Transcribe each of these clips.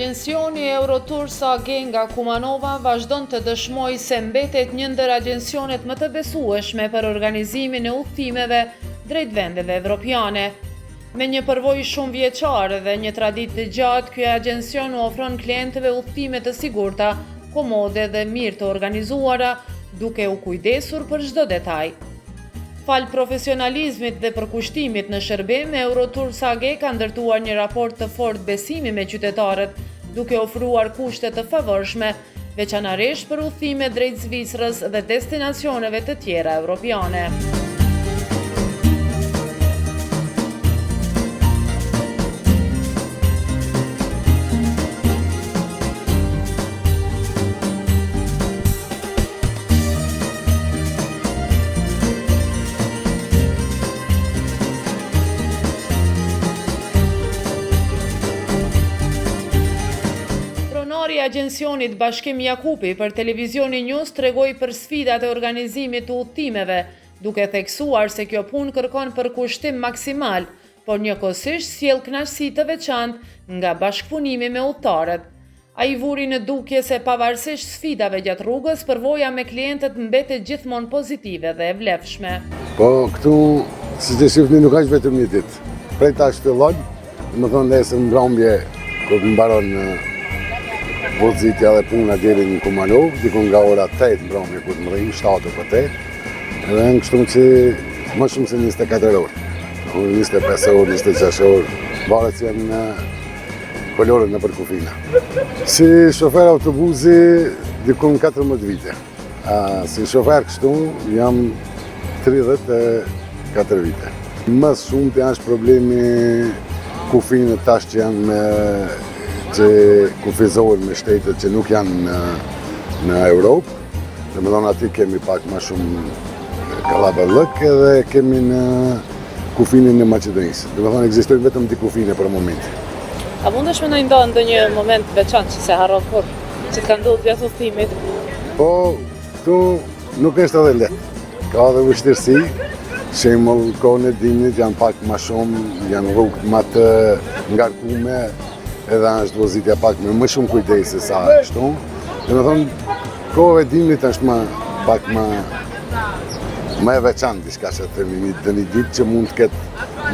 Agjensioni Eurotour AG nga Kumanova vazhdon të dëshmoj se mbetet një ndër agjensionet më të besueshme për organizimin e udhëtimeve drejt vendeve evropiane. Me një përvojë shumë vjeçare dhe një traditë të gjatë, ky agjencion ofron klientëve udhëtime të sigurta, komode dhe mirë të organizuara, duke u kujdesur për çdo detaj. Fal profesionalizmit dhe përkushtimit në shërbim, Eurotour AG ka ndërtuar një raport të fortë besimi me qytetarët, duke ofruar kushte të favorshme, veçanërisht për udhëtime drejt Zvicrës dhe destinacioneve të tjera evropiane. Pronari i agjensionit Bashkim Jakupi për Televizioni News tregoi për sfidat e organizimit të udhëtimeve, duke theksuar se kjo punë kërkon përkushtim maksimal, por njëkohësisht sjell kënaqësi të veçantë nga bashkëpunimi me udhëtarët. Ai vuri në dukje se pavarësisht sfidave gjatë rrugës, përvoja me klientët mbetet gjithmonë pozitive dhe e vlefshme. Po këtu, siç e shihni, nuk është vetëm një ditë. Prej tash fillon, domethënë nesër mbrëmje kur mbaron vozitja dhe puna deri në Kumanov, dikun nga ora 8 mbrëmje kur më rrim 7 apo 8. Edhe në kështu që më shumë se 24 orë. 25 orë, 26 orë, varet që janë kolorën në përkufina. Si shofer autobusi, dikun 14 vite. Si shofer kështu, jam 34 vite. Më shumë të janë problemi kufinët tash që janë që kufizohen me shtetet që nuk janë në Europë. Dhe më thonë aty kemi pak ma shumë kalabalëk edhe kemi në kufinin në Maqedonisë. Dhe më thonë ekzistojnë vetëm di kufine për momentin. A mundesh me në ndonjë moment veçantë që se harron kur, që t'ka ndodhur gjatë udhëtimit? Po, këtu nuk është edhe lehtë. Ka edhe vështirësi. Shembull, kohën e dimrit janë pak ma shumë, janë rrugët ma të ngarkume, edhe është vozitja pak me më shumë kujdese sa kështu. Dhe me thonë, kohë e dimrit është pak më e veçantë diçka që themi në një ditë që mund të ketë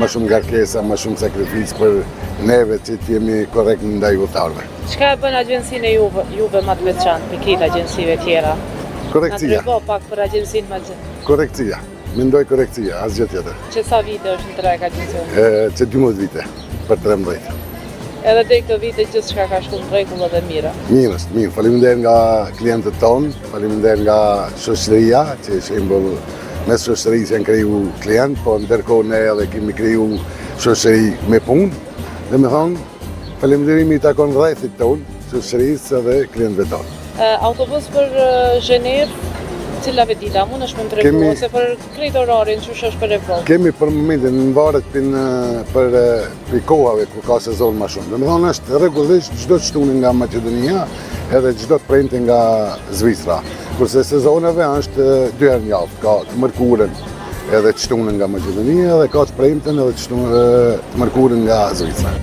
më shumë ngarkesa, më shumë sakrificë për neve që t'jemi korrekt ndaj udhëtarëve. Çka e bën agjencinë e juve më të veçantë pikë agjencive tjera? Korrektësia. Na trego pak për agjencinë më të. Korrektësia. Mendoj korrektësia, asgjë tjetër. Që sa vite është në treg agjencioni? Që 12 vite, për 13. Edhe deri këtë vite gjithçka ka shkuar në rregull dhe mirë. Mirë është, mirë. Faleminderit nga klientët tonë, faleminderit nga shoqëria, që shembull mes shoqërisë janë kriju klient, po ndërkohë ne edhe kemi kriju shoqëri me punë. Dhe me thonë, faleminderimi i takon rrethit tonë, shoqërisë dhe klientëve tonë. Autobus për Zhenevë, cilave dita, mund është me më të regu, ose për krejt orarin që është për Evropë? Kemi për momentin në varet për kohave ku ka sezon ma shumë. Dhe me thonë është rregullisht çdo të shtunin nga Maqedonia edhe çdo të premte nga Zvicra. Kurse sezoneve është 2 herë në javë, ka të mërkurën edhe të shtunin nga Maqedonia dhe ka të premten edhe të mërkurën nga Zvicra.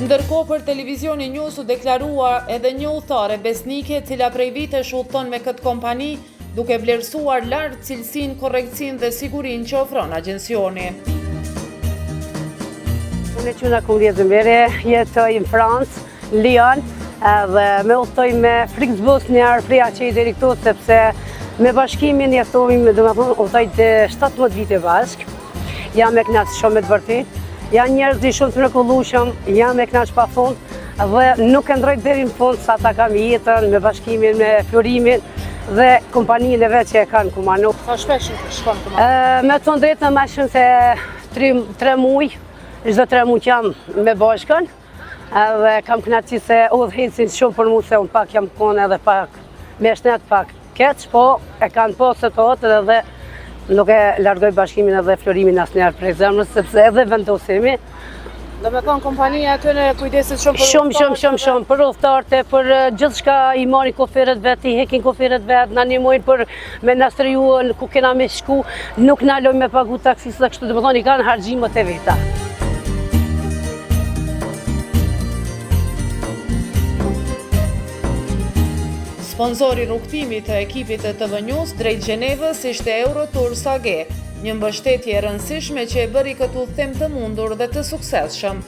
Ndërkohë për Televizioni News u deklarua edhe një udhëtare besnike, cila prej vitesh udhëton me këtë kompani, duke vlerësuar lart cilësinë, korrektësinë dhe sigurinë që ofron agjensioni. Unë quajna Kuria Zembere, jetoj në Francë, Lyon, dhe me udhëtoj me Flixbus një herë prej aqej deri këtu, sepse me bashkimin jetojmë, domethënë udhëtoj të 17 vite bashkë. Jam e kënaqur shumë me të vërtetë. Janë njerëz shumë të mrekullueshëm, jam e kënaqur pafund dhe nuk e ndroj deri në fund sa ta kam jetën me bashkimin, me Florimin dhe kompaninë e vet që e kanë Kumanov. Sa shpesh shkon Kumanov? Me të thënë drejtën më shumë se 3 muaj, çdo 3 muaj jam me bashkën. Dhe kam kënaqësi se udhëhecin shumë për mua se unë pak jam kone edhe pak me shnet pak keq, po e kanë posë të hotë dhe nuk e largoj bashkimin edhe Florimin asnjëherë prej zemrës, sepse edhe vendosimi Do me thonë kompania aty në kujdeset shumë për Shumë, për udhëtarët, për gjithçka i marrin koferet vet, i hekin koferet vet, na ndihmojnë për me na streju ku kena me shku, nuk na lojnë me pagu taksistë kështu, domethënë i kanë harxhimet e veta. Sponzori rrugtimit të ekipit të TV News drejt Gjenevës ishte Eurotours AG, një mbështetje e rëndësishme që e bëri këtë udhëtim të mundur dhe të suksesshëm.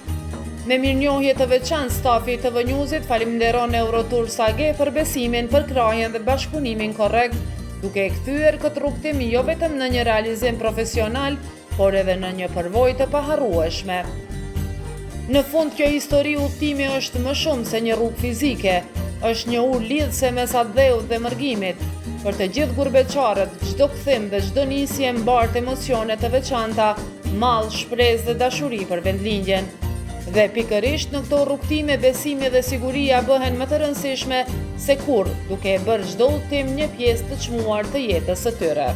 Me mirënjohje të veçantë, stafi i TV Newsit falenderon Eurotours AG për besimin, për krahjen dhe bashkëpunimin korrekt, duke e kthyer këtë rrugtim jo vetëm në një realizim profesional, por edhe në një përvojë të paharrueshme. Në fund, kjo histori udhëtimi është më shumë se një rrugë fizike, është një urë lidhëse mes dheut dhe mërgimit. Për të gjithë gurbeqarët, çdo kthim dhe çdo nisje mbart emocione të veçanta, mall, shpresë dhe dashuri për vendlindjen. Dhe pikërisht në këto rrugtime besimi dhe siguria bëhen më të rëndësishme se kurrë, duke e bërë çdo udhëtim një pjesë të çmuar të jetës së tyre.